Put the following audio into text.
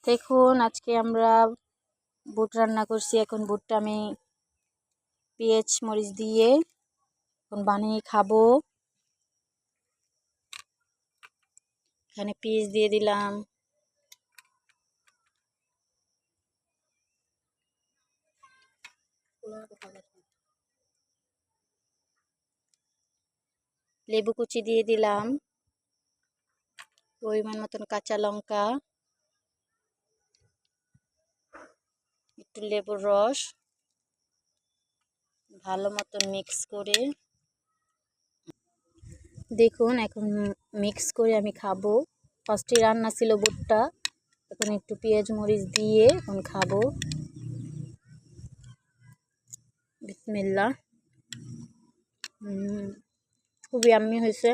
দেখুন আজকে আমরা বুট রান্না করছি। এখন বুটটা আমি পেঁয়াজ মরিচ দিয়ে এখন বানিয়ে খাবো। এখানে পেঁয়াজ দিয়ে দিলাম, লেবু কুচি দিয়ে দিলাম, পরিমাণ মতন কাঁচা লঙ্কা, একটু লেবুর রস, ভালো মতন মিক্স করে দেখুন এখন মিক্স করে আমি খাবো। ফার্স্টে রান্না ছিল বুটটা, এখন একটু পেঁয়াজ মরিচ দিয়ে এখন খাবো। বিসমিল্লাহ। খুবই ইয়াম্মি হয়েছে।